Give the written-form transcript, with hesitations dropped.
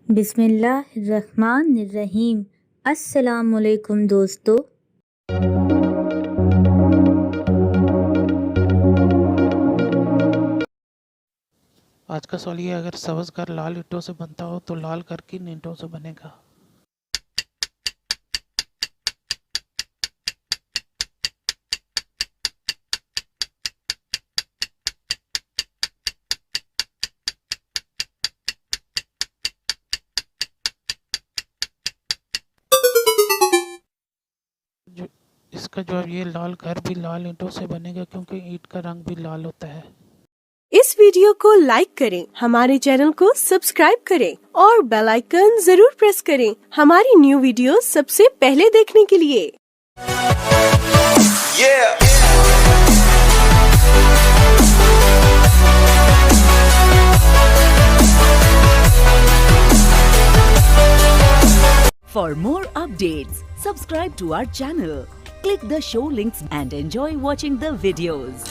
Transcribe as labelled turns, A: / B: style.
A: बिस्मिल्लाहिर्रहमानिर्रहीम। अस्सलामुअलैकुम दोस्तों।
B: आज का सवाल ये है, अगर सब्ज़ घर लाल ईंटों से बनता हो तो लाल घर किन ईंटों से बनेगा? जो इसका जवाब ये, लाल घर भी लाल ईंटों से बनेगा क्योंकि ईंट का रंग भी लाल होता है।
C: इस वीडियो को लाइक करें, हमारे चैनल को सब्सक्राइब करें और बेल आइकन जरूर प्रेस करें हमारी न्यू वीडियो सबसे पहले देखने के लिए।
D: For more updates, subscribe to our channel, click the show links and enjoy watching the videos.